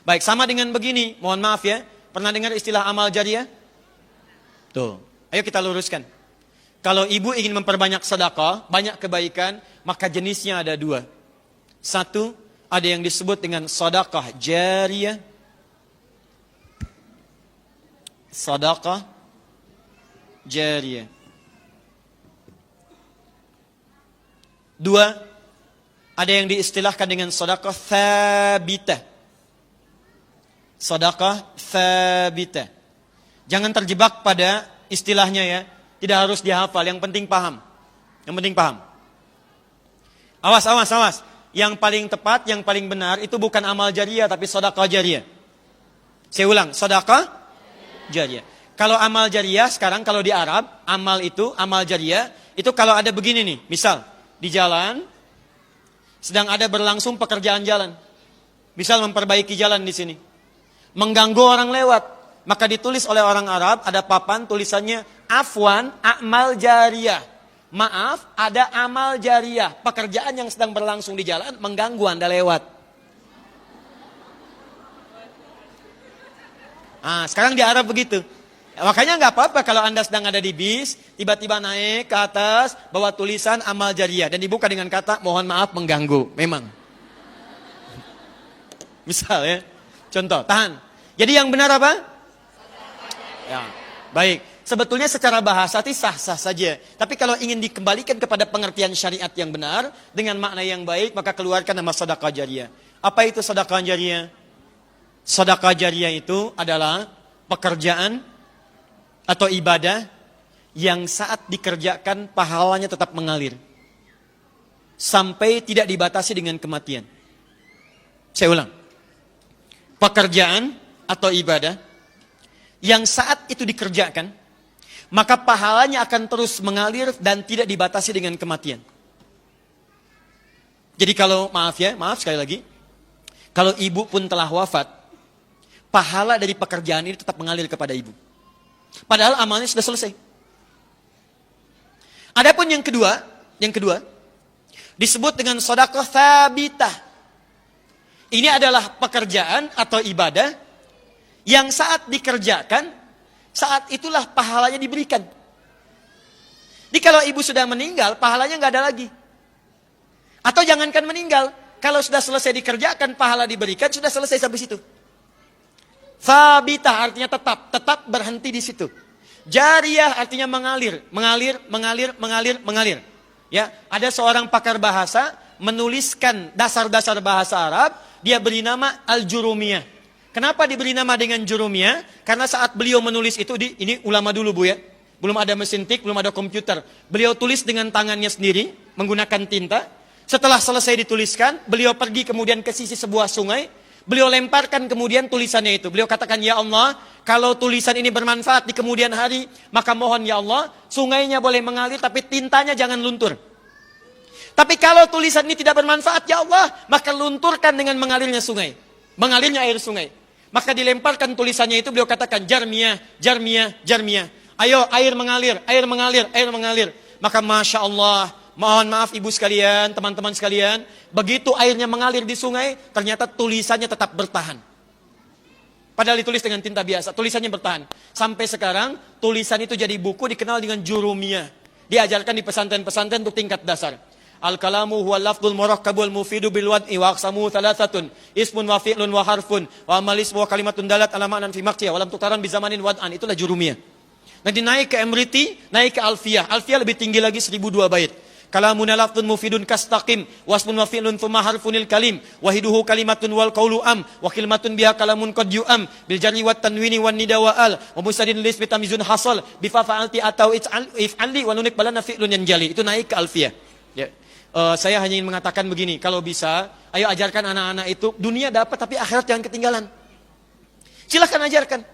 Baik, sama dengan begini. Mohon maaf ya. Pernah dengar istilah amal jariah? Tuh. Ayo kita luruskan. Kalau ibu ingin memperbanyak sedekah, banyak kebaikan, maka jenisnya ada dua. Satu, ada yang disebut dengan sedekah jariah. Sedekah jariah. Dua, ada yang diistilahkan dengan sedekah thabitah. Sedekah thabitah. Jangan terjebak pada istilahnya ya. Tidak harus dihafal, yang penting paham. Yang penting paham. Awas, awas, awas. Yang paling tepat, yang paling benar itu bukan amal jariah tapi sedekah jariah. Saya ulang, sedekah jariah. Kalau amal jariah sekarang kalau di Arab, amal jariah itu kalau ada begini nih, misal di jalan sedang ada berlangsung pekerjaan jalan. Misal memperbaiki jalan di sini. Mengganggu orang lewat, maka ditulis oleh orang Arab ada papan tulisannya afwan amal jariah. Maaf, ada amal jariah, pekerjaan yang sedang berlangsung di jalan mengganggu Anda lewat. Sekarang di Arab begitu. Makanya nggak apa-apa kalau Anda sedang ada di bis, tiba-tiba naik ke atas, bawa tulisan amal jariah dan dibuka dengan kata mohon maaf mengganggu. Memang. Misal ya. Contoh, tahan. Jadi yang benar apa? Ya, baik. Sebetulnya secara bahasa itu sah-sah saja. Tapi kalau ingin dikembalikan kepada pengertian syariat yang benar, dengan makna yang baik, maka keluarkan nama sedekah jariah. Apa itu sedekah jariah? Sedekah jariah itu adalah pekerjaan atau ibadah yang saat dikerjakan pahalanya tetap mengalir. Sampai tidak dibatasi dengan kematian. Saya ulang. Pekerjaan atau ibadah yang saat itu dikerjakan, maka pahalanya akan terus mengalir dan tidak dibatasi dengan kematian. Jadi kalau, maaf sekali lagi, kalau ibu pun telah wafat, pahala dari pekerjaan ini tetap mengalir kepada ibu. Padahal amalnya sudah selesai. Adapun yang kedua, disebut dengan sedekah thabitah. Ini adalah pekerjaan atau ibadah yang saat dikerjakan, saat itulah pahalanya diberikan. Jadi kalau ibu sudah meninggal, pahalanya nggak ada lagi. Atau jangankan meninggal, kalau sudah selesai dikerjakan, pahala diberikan, sudah selesai sampai situ. Thabitah artinya tetap berhenti di situ. Jariah artinya mengalir. Ya, ada seorang pakar bahasa menuliskan dasar-dasar bahasa Arab, dia beri nama Al-Jurumiyah. Kenapa diberi nama dengan Jurumiyah? Karena saat beliau menulis itu, ini ulama dulu Bu ya, belum ada mesin tik, belum ada komputer. Beliau tulis dengan tangannya sendiri, menggunakan tinta. Setelah selesai dituliskan, beliau pergi kemudian ke sisi sebuah sungai. Beliau lemparkan kemudian tulisannya itu. Beliau katakan, ya Allah, kalau tulisan ini bermanfaat di kemudian hari, maka mohon ya Allah, sungainya boleh mengalir tapi tintanya jangan luntur. Tapi kalau tulisan ini tidak bermanfaat, ya Allah, maka lunturkan dengan mengalirnya sungai. Mengalirnya air sungai. Maka dilemparkan tulisannya itu, beliau katakan, Jarmiyah. Ayo, air mengalir. Maka Masya Allah, mohon maaf ibu sekalian, teman-teman sekalian, begitu airnya mengalir di sungai, ternyata tulisannya tetap bertahan. Padahal ditulis dengan tinta biasa, tulisannya bertahan. Sampai sekarang, tulisan itu jadi buku dikenal dengan Jurumiyah. Diajarkan di pesantren-pesantren untuk tingkat dasar. Al-kalamu huwa lafdul murakkabul mufidu bil wad'i wa aqsamu thalathatun ismun wa fi'lun wa harfun wa amal ismu wa kalimatun dalat ala ma'nan fi maqtiyah wa lam tuqaran bi zamanin wad'an. Itulah Jurumiyah. Nanti naik ke Emriti, naik ke Alfiyah. Alfiyah lebih tinggi lagi 1002 bait. Kalamuna lafdun mufidun kastaqim wasmun wa fi'lun thumma harfunil kalim wahiduhu kalimatun wal qawlu am wa kalimatun biha kalamun qad yu'am bil jarri wat tanwini wan nida wa al wa musadin lis bi tamizun hasal bi fa fa'alti atau if'ali wa nunik balana fi'lun yanjali. Itu naik ke Alfiyah. Ya. Saya hanya ingin mengatakan begini, kalau bisa, ayo ajarkan anak-anak itu, dunia dapat tapi akhirat jangan ketinggalan. Silahkan ajarkan.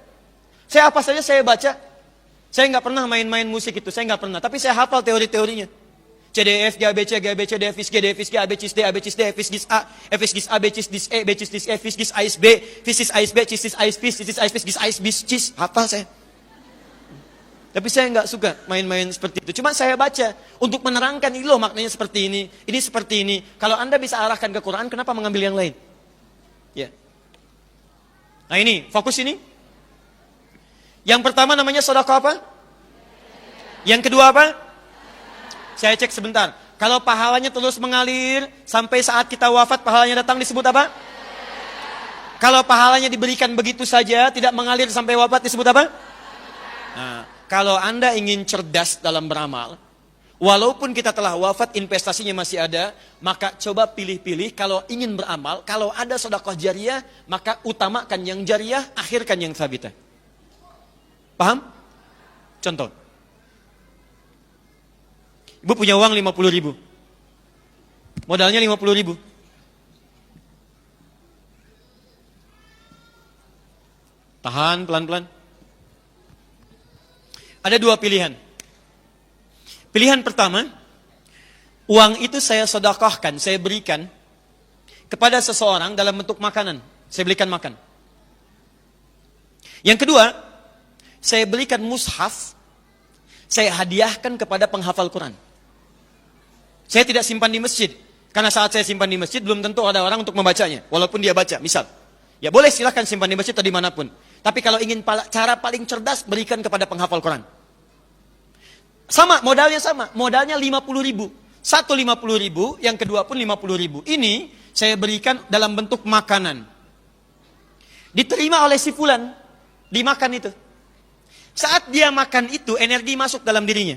Saya apa saja saya baca. Saya nggak pernah main-main musik itu, saya nggak pernah. Tapi saya hafal teori-teorinya. CDF, GABC, GABC, DFIS G, DFIS G, ABCIS D, ABCIS D, FIS GIS A, FIS GIS A, BCIS DIS E, BCIS DIS E, FIS GIS AIS B, FISIS AIS B, CISIS AIS FIS, CISIS AIS FIS GIS AIS BIS, CIS. Hafal saya. Tapi saya nggak suka main-main seperti itu. Cuma saya baca untuk menerangkan ini loh maknanya seperti ini seperti ini. Kalau Anda bisa arahkan ke Quran, kenapa mengambil yang lain? Ya. Nah ini, fokus ini. Yang pertama namanya sedekah apa? Yang kedua apa? Saya cek sebentar. Kalau pahalanya terus mengalir sampai saat kita wafat pahalanya datang disebut apa? Kalau pahalanya diberikan begitu saja tidak mengalir sampai wafat disebut apa? Nah, kalau Anda ingin cerdas dalam beramal, walaupun kita telah wafat investasinya masih ada, maka coba pilih-pilih kalau ingin beramal, kalau ada sedekah jariyah, maka utamakan yang jariyah, akhirkan yang sabitah. Paham? Contoh. Ibu punya uang 50.000. Modalnya 50.000. Tahan pelan-pelan. Ada dua pilihan. Pilihan pertama, uang itu saya sedekahkan, saya berikan kepada seseorang dalam bentuk makanan. Saya belikan makan. Yang kedua, saya belikan mushaf, saya hadiahkan kepada penghafal Quran. Saya tidak simpan di masjid. Karena saat saya simpan di masjid, belum tentu ada orang untuk membacanya. Walaupun dia baca, misal. Ya boleh silahkan simpan di masjid atau dimanapun. Tapi kalau ingin cara paling cerdas, berikan kepada penghafal Quran. Sama, modalnya sama. Modalnya 50.000. Satu 50.000, yang kedua pun 50.000. Ini saya berikan dalam bentuk makanan. Diterima oleh si fulan. Dimakan itu. Saat dia makan itu, energi masuk dalam dirinya.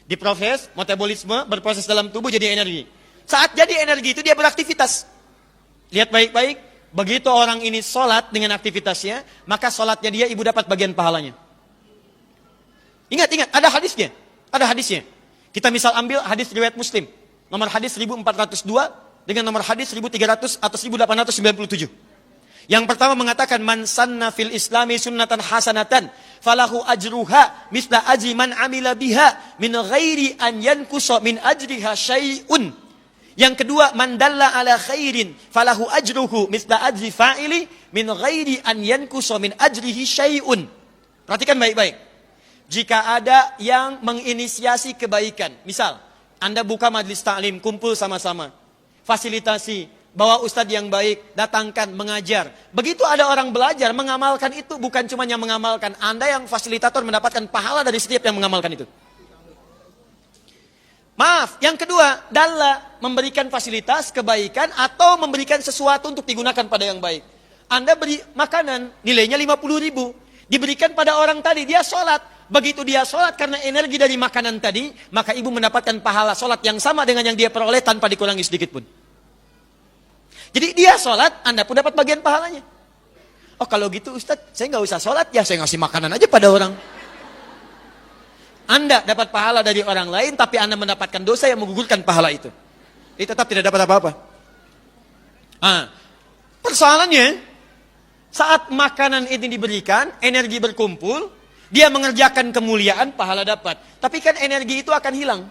Diproses, metabolisme, berproses dalam tubuh jadi energi. Saat jadi energi itu dia beraktivitas. Lihat baik-baik. Begitu orang ini sholat dengan aktivitasnya, maka sholatnya dia ibu dapat bagian pahalanya. Ingat, ada hadisnya. Ada hadisnya. Kita misal ambil hadis riwayat Muslim. Nomor hadis 1402 dengan nomor hadis 1300 atau 1897. Yang pertama mengatakan, man sanna fil islami sunnatan hasanatan falahu ajruha misla ajri man amila biha min ghairi an yankusa min ajriha syai'un. Yang kedua, man dalla ala khairin falahu ajruhu misla ajri fa'ili min ghairi an yankusa min ajrihi syai'un. Perhatikan baik-baik. Jika ada yang menginisiasi kebaikan, misal Anda buka majlis ta'lim, kumpul sama-sama, fasilitasi, bawa ustadz yang baik, datangkan, mengajar. Begitu ada orang belajar, mengamalkan itu bukan cuma yang mengamalkan. Anda yang fasilitator mendapatkan pahala dari setiap yang mengamalkan itu. Maaf, yang kedua, dalla, memberikan fasilitas, kebaikan, atau memberikan sesuatu untuk digunakan pada yang baik. Anda beri makanan, nilainya 50.000. Diberikan pada orang tadi, dia sholat. Begitu dia sholat karena energi dari makanan tadi, maka ibu mendapatkan pahala sholat yang sama dengan yang dia peroleh tanpa dikurangi sedikit pun. Jadi dia sholat, Anda pun dapat bagian pahalanya. Oh kalau gitu Ustadz, saya nggak usah sholat, ya saya ngasih makanan aja pada orang. Anda dapat pahala dari orang lain, tapi Anda mendapatkan dosa yang menggugurkan pahala itu. Jadi tetap tidak dapat apa-apa. Persoalannya, saat makanan ini diberikan, energi berkumpul, dia mengerjakan kemuliaan, pahala dapat. Tapi kan energi itu akan hilang.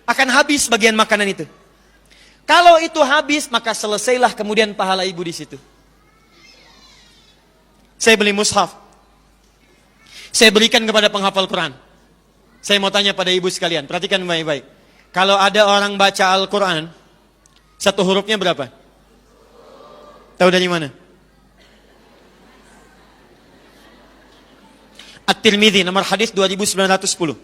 Akan habis bagian makanan itu. Kalau itu habis, maka selesailah kemudian pahala ibu di situ. Saya beli mushaf. Saya berikan kepada penghafal Quran. Saya mau tanya pada ibu sekalian, perhatikan baik-baik. Kalau ada orang baca Al-Quran, satu hurufnya berapa? Tahu dari mana? At-Tirmidzi nomor hadis 2910.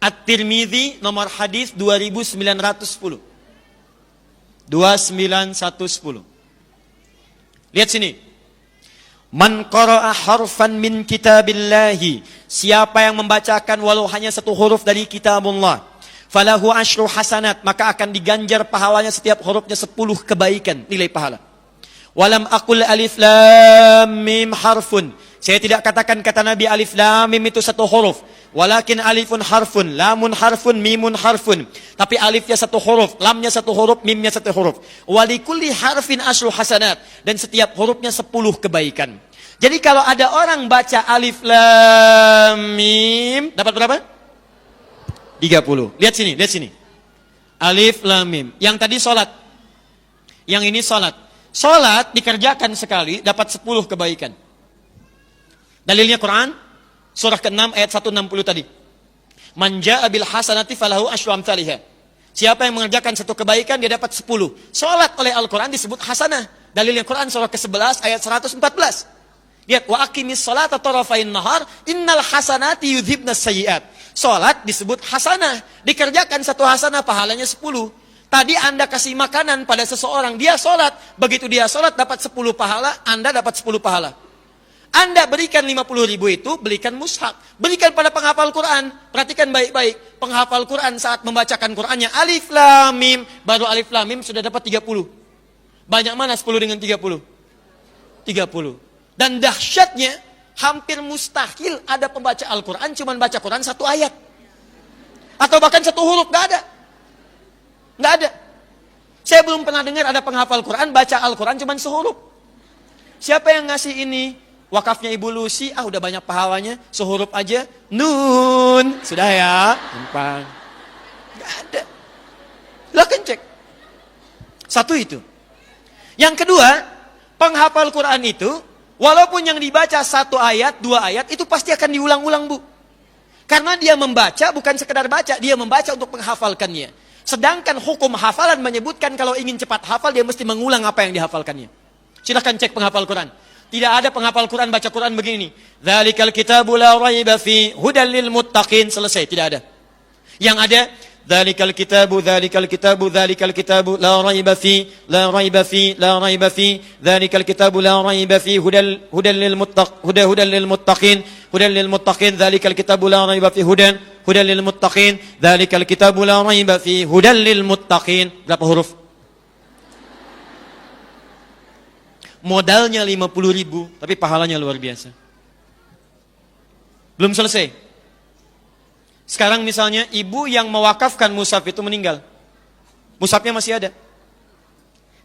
At-Tirmidzi nomor hadis 2910. 29110. Lihat sini. Man qara'a harfan min kitabillahi, siapa yang membacakan walau hanya satu huruf dari kitabullah, falahu asyru hasanat, maka akan diganjar pahalanya setiap hurufnya 10 kebaikan, nilai pahala. Walam aqul alif lam mim harfun, saya tidak katakan kata Nabi alif lam mim itu satu huruf, walakin alifun harfun, lamun harfun, mimun harfun. Tapi alifnya satu huruf, lamnya satu huruf, mimnya satu huruf. Walikulli harfin asyru hasanat, dan setiap hurufnya 10 kebaikan. Jadi kalau ada orang baca alif lam mim, dapat berapa? 30. Lihat sini, lihat sini. Alif lam mim. Yang tadi salat. Yang ini salat. Salat dikerjakan sekali dapat 10 kebaikan. Dalilnya Quran surah ke-6 ayat 160 tadi. Man jaa'a bil hasanati falahu asyru amsalihha. Siapa yang mengerjakan satu kebaikan dia dapat 10. Salat oleh Al-Quran disebut hasanah. Dalilnya Quran surah ke-11 ayat 114. Lihat, wa aqimis sholata tarafain nahar innal hasanati yudhibnas sayyiat. Salat disebut hasanah, dikerjakan satu hasanah pahalanya 10. Tadi Anda kasih makanan pada seseorang, dia salat, begitu dia salat dapat 10 pahala, Anda dapat 10 pahala. Anda berikan 50.000 itu, belikan mushaf, berikan pada penghafal Quran. Perhatikan baik-baik, penghafal Quran saat membacakan Qurannya alif lam mim, baru alif lam mim sudah dapat 30. Banyak mana 10 dengan 30? 30. Dan dahsyatnya, hampir mustahil ada pembaca Al-Quran cuma baca Quran 1 ayat. Atau bahkan 1 huruf, gak ada. Gak ada. Saya belum pernah dengar ada penghafal Quran, baca Al-Quran cuma sehuruf. Siapa yang ngasih ini? Wakafnya Ibu Lucy, udah banyak pahalanya, sehuruf aja. Nun, sudah ya, gampang. Gak ada. Silahkan cek. Satu itu. Yang kedua, penghafal Quran itu, walaupun yang dibaca 1 ayat, 2 ayat, itu pasti akan diulang-ulang, Bu. Karena dia membaca, bukan sekedar baca, dia membaca untuk menghafalkannya. Sedangkan hukum hafalan menyebutkan kalau ingin cepat hafal, dia mesti mengulang apa yang dihafalkannya. Silahkan cek penghafal Quran. Tidak ada penghafal Quran, baca Quran begini. Dzalikal kitabu la raiba fi hudal lil muttaqin. Selesai, tidak ada. Yang ada, dzalikal kitabu la raiba fi, la raiba fi, la raiba fi, dzalikal kitabu la raiba fi hudal lil muttaqin, hudal lil muttaqin, dzalikal kitabu la raiba fi hudal lil muttaqin, dzalikal kitabu la raiba fi hudal lil muttaqin. Berapa huruf? Modalnya 50.000, tapi pahalanya luar biasa. Belum selesai. Sekarang misalnya ibu yang mewakafkan mushaf itu meninggal. Mushafnya masih ada.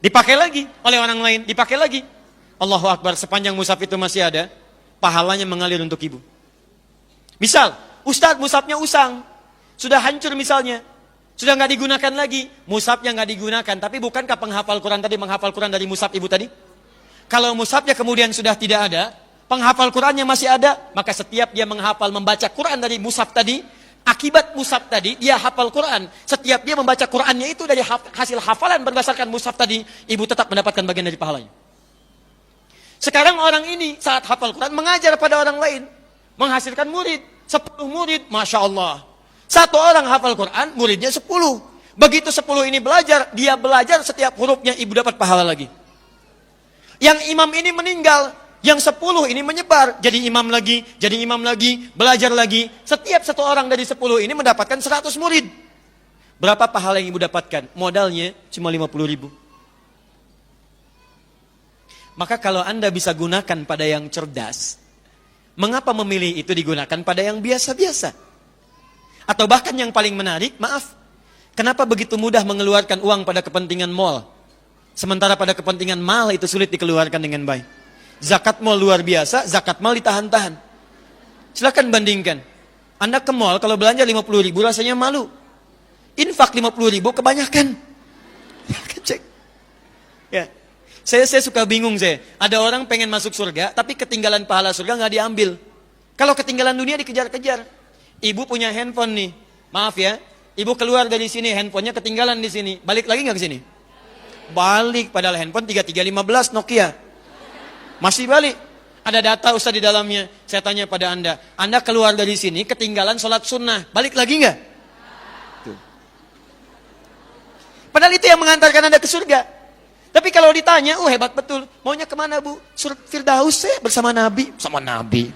Dipakai lagi oleh orang lain, dipakai lagi. Allahu Akbar, sepanjang mushaf itu masih ada, pahalanya mengalir untuk ibu. Misal, Ustadz mushafnya usang, sudah hancur misalnya, sudah nggak digunakan lagi, mushafnya nggak digunakan, tapi bukankah penghafal Quran tadi menghafal Quran dari mushaf ibu tadi? Kalau mushafnya kemudian sudah tidak ada, penghafal Qurannya masih ada, maka setiap dia menghafal, membaca Quran dari mushaf tadi, akibat mushaf tadi, dia hafal Quran. Setiap dia membaca Qurannya itu dari hasil hafalan berdasarkan mushaf tadi, ibu tetap mendapatkan bagian dari pahalanya. Sekarang orang ini saat hafal Quran mengajar pada orang lain, menghasilkan murid, 10 murid, Masya Allah. Satu orang hafal Quran, muridnya 10. Begitu 10 ini belajar, dia belajar setiap hurufnya, ibu dapat pahala lagi. Yang imam ini meninggal, yang 10 ini menyebar, jadi imam lagi, belajar lagi. Setiap satu orang dari 10 ini mendapatkan 100 murid. Berapa pahala yang ibu dapatkan? Modalnya cuma 50.000. Maka kalau Anda bisa gunakan pada yang cerdas, mengapa memilih itu digunakan pada yang biasa-biasa? Atau bahkan yang paling menarik, maaf, kenapa begitu mudah mengeluarkan uang pada kepentingan mal? Sementara pada kepentingan mal itu sulit dikeluarkan dengan baik. Zakat mal luar biasa, zakat mal ditahan-tahan. Silakan bandingkan. Anda ke mal kalau belanja 50.000 rasanya malu. Infak 50.000 kebanyakan. Cek. Ya. Saya suka bingung saya. Ada orang pengen masuk surga tapi ketinggalan pahala surga nggak diambil. Kalau ketinggalan dunia dikejar-kejar. Ibu punya handphone nih. Maaf ya. Ibu keluar dari sini, handphonenya ketinggalan di sini. Balik lagi nggak ke sini? Balik, padahal handphone 3315 Nokia. Masih balik. Ada data Ustaz di dalamnya. Saya tanya pada Anda keluar dari sini ketinggalan sholat sunnah. Balik lagi nggak? Tuh. Padahal itu yang mengantarkan Anda ke surga. Tapi kalau ditanya, hebat betul. Maunya kemana Bu? Surga Firdaus bersama Nabi. Sama Nabi.